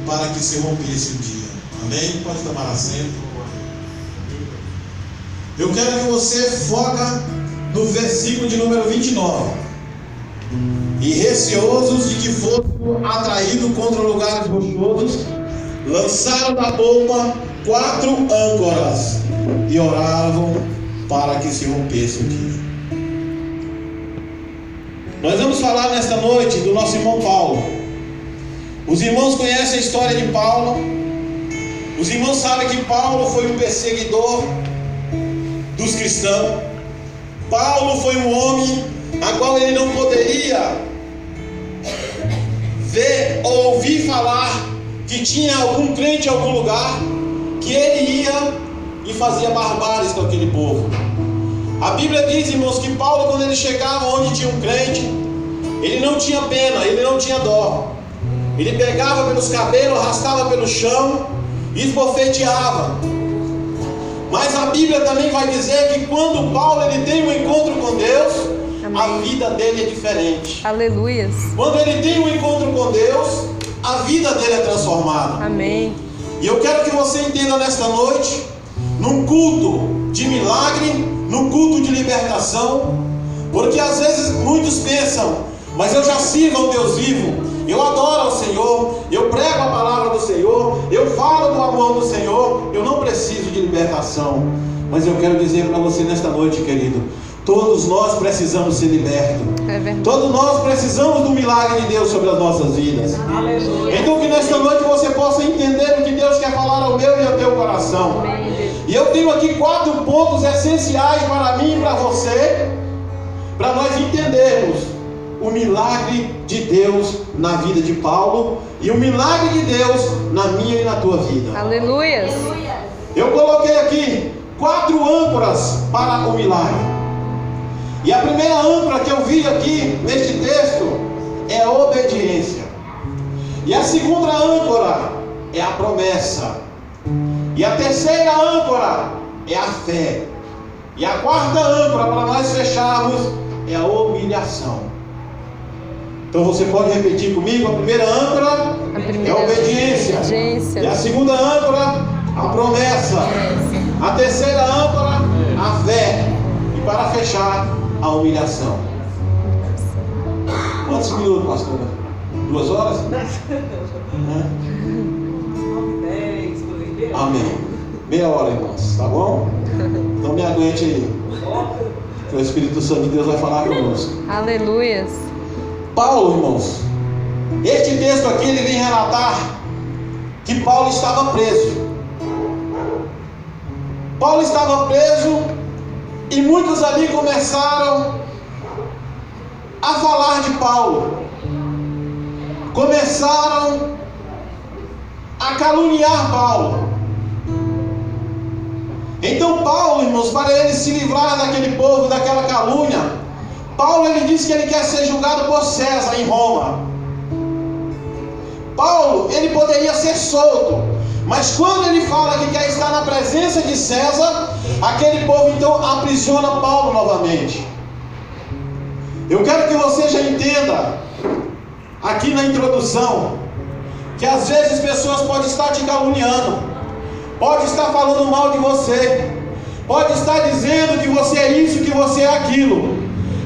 para que se rompesse o dia. Amém? Pode tomar assento. Eu quero que você foca no versículo de número 29. E receosos de que fossem atraídos contra lugares rochosos, lançaram da polpa 4 âncoras e oravam para que se rompesse o dia. Nós vamos falar nesta noite do nosso irmão Paulo. Os irmãos conhecem a história de Paulo. Os irmãos sabem que Paulo foi um perseguidor dos cristãos. Paulo foi um homem a qual ele não poderia ver ou ouvir falar que tinha algum crente em algum lugar, que ele ia e fazia barbáries com aquele povo. A Bíblia diz, irmãos, que Paulo, quando ele chegava onde tinha um crente, ele não tinha pena, ele não tinha dó. Ele pegava pelos cabelos, arrastava pelo chão e esbofeteava. Mas a Bíblia também vai dizer que quando Paulo ele tem um encontro com Deus, amém, a vida dele é diferente. Aleluias. Quando ele tem um encontro com Deus, a vida dele é transformada. Amém. E eu quero que você entenda nesta noite, num culto de milagre, num culto de libertação, porque às vezes muitos pensam, mas eu já sirvo ao Deus vivo, eu adoro ao Senhor, eu prego a palavra do Senhor, eu falo do amor do Senhor, eu não preciso de libertação. Mas eu quero dizer para você nesta noite, querido, todos nós precisamos ser libertos. Todos nós precisamos do milagre de Deus sobre as nossas vidas. Aleluia. Então que nesta noite você possa entender o que Deus quer falar ao meu e ao teu coração. Amém. E eu tenho aqui 4 pontos essenciais para mim e para você, para nós entendermos o milagre de Deus na vida de Paulo e o milagre de Deus na minha e na tua vida. Aleluia. Eu coloquei aqui 4 âncoras para o milagre. E a primeira âncora que eu vi aqui neste texto é a obediência. E a segunda âncora é a promessa. E a terceira âncora é a fé. E a quarta âncora, para nós fecharmos, é a humilhação. Então você pode repetir comigo? A primeira âncora é a obediência. E a segunda âncora, a promessa. A terceira âncora, a fé. E para fechar, a humilhação. Quantos minutos, pastora? 2 horas? Amém. Meia hora, irmãos, tá bom? Então me aguente aí, que o Espírito Santo de Deus vai falar conosco. Aleluias. Paulo, irmãos, este texto aqui ele vem relatar que Paulo estava preso. Paulo estava preso e muitos ali começaram a falar de Paulo. Começaram a caluniar Paulo. Então Paulo, irmãos, para ele se livrar daquele povo, daquela calúnia, Paulo ele diz que ele quer ser julgado por César em Roma. Paulo ele poderia ser solto, mas quando ele fala que quer estar na presença de César, aquele povo então aprisiona Paulo novamente. Eu quero que você já entenda aqui na introdução que às vezes pessoas podem estar te caluniando, pode estar falando mal de você, pode estar dizendo que você é isso, que você é aquilo.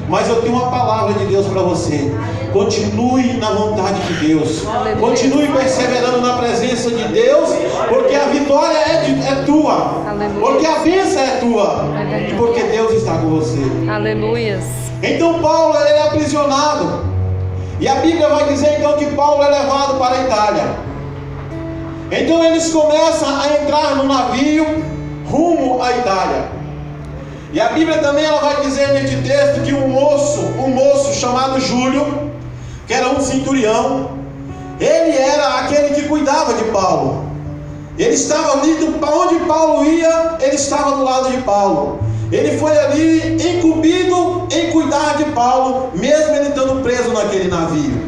Mas eu tenho uma palavra de Deus para você. Continue na vontade de Deus. Aleluia. Continue perseverando na presença de Deus, porque a vitória é tua. Aleluia. Porque a bênção é tua. E porque Deus está com você. Aleluia. Então Paulo ele é aprisionado. E a Bíblia vai dizer então que Paulo é levado para a Itália. Então eles começam a entrar no navio rumo à Itália. E a Bíblia também ela vai dizer neste texto que um moço chamado Júlio, que era um centurião, ele era aquele que cuidava de Paulo. Ele estava ali, para onde Paulo ia, ele estava do lado de Paulo. Ele foi ali incumbido em cuidar de Paulo, mesmo ele estando preso naquele navio.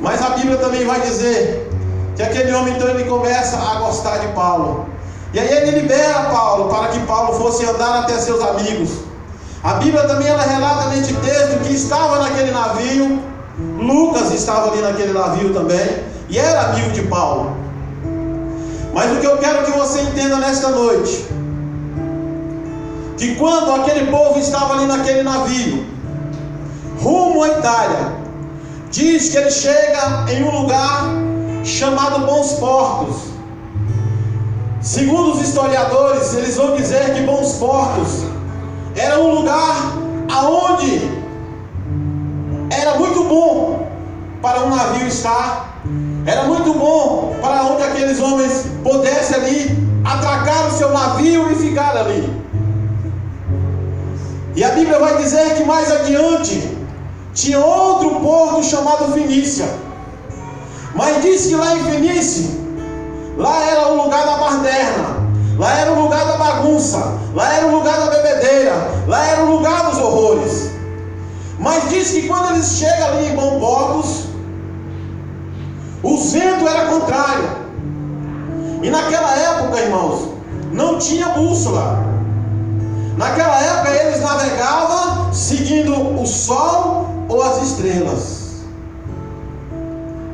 Mas a Bíblia também vai dizer que aquele homem então ele começa a gostar de Paulo. E aí ele libera Paulo para que Paulo fosse andar até seus amigos. A Bíblia também ela relata neste texto que estava naquele navio, Lucas estava ali naquele navio também, e era amigo de Paulo. Mas o que eu quero que você entenda nesta noite, que quando aquele povo estava ali naquele navio, rumo à Itália, diz que ele chega em um lugar chamado Bons Portos. Segundo os historiadores, eles vão dizer que Bons Portos era um lugar aonde era muito bom para um navio estar, era muito bom para onde aqueles homens pudessem ali atracar o seu navio e ficar ali. E a Bíblia vai dizer que mais adiante tinha outro porto chamado Fenícia. Mas diz que lá em Fenícia, lá era o lugar da baderna, lá era o lugar da bagunça, lá era o lugar da bebedeira, lá era o lugar dos horrores. Mas diz que quando eles chegam ali em Bons Portos, o vento era contrário. E naquela época, irmãos, não tinha bússola. Naquela época eles navegavam seguindo o sol ou as estrelas.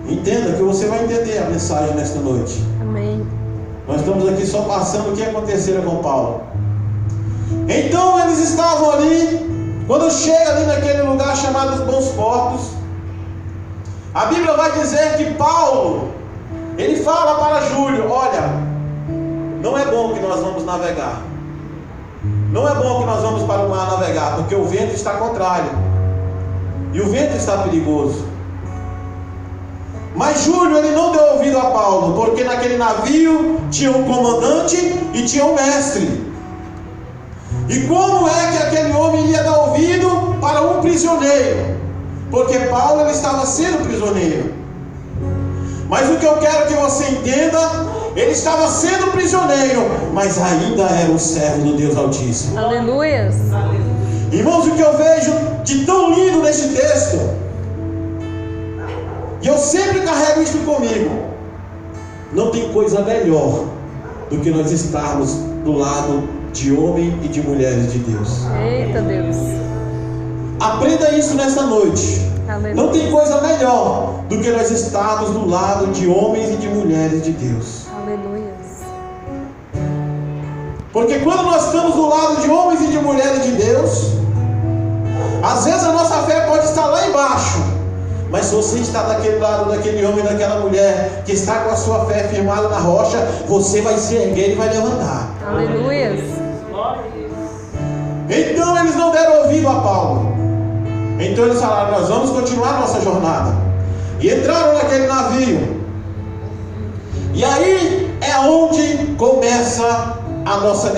Entenda que você vai entender a mensagem nesta noite. Amém. Nós estamos aqui só passando o que acontecera com Paulo. Então eles estavam ali, quando chega ali naquele lugar chamado Bons Portos, a Bíblia vai dizer que Paulo, ele fala para Júlio: olha, não é bom que nós vamos navegar. Não é bom que nós vamos para o mar navegar, porque o vento está contrário. E o vento está perigoso. Mas Júlio, ele não deu ouvido a Paulo, porque naquele navio tinha um comandante e tinha um mestre. E como é que aquele homem iria dar ouvido para um prisioneiro? Porque Paulo, ele estava sendo prisioneiro. Mas o que eu quero que você entenda, ele estava sendo prisioneiro, mas ainda era um servo do Deus Altíssimo. Aleluias. Irmãos, o que eu vejo de tão lindo neste texto, e eu sempre carrego isso comigo, não tem coisa melhor do que nós estarmos do lado de homens e de mulheres de Deus. Eita Deus. Aprenda isso nesta noite. Aleluia. Não tem coisa melhor do que nós estarmos do lado de homens e de mulheres de Deus. Aleluias. Porque quando nós estamos do lado de homens e de mulheres de Deus, às vezes a nossa fé pode estar lá embaixo, mas se você está daquele lado daquele homem, daquela mulher que está com a sua fé firmada na rocha, você vai se erguer e vai levantar. Aleluias. Então eles não deram ouvido a Paulo. Então eles falaram: nós vamos continuar nossa jornada. E entraram naquele navio. E aí é onde começa a nossa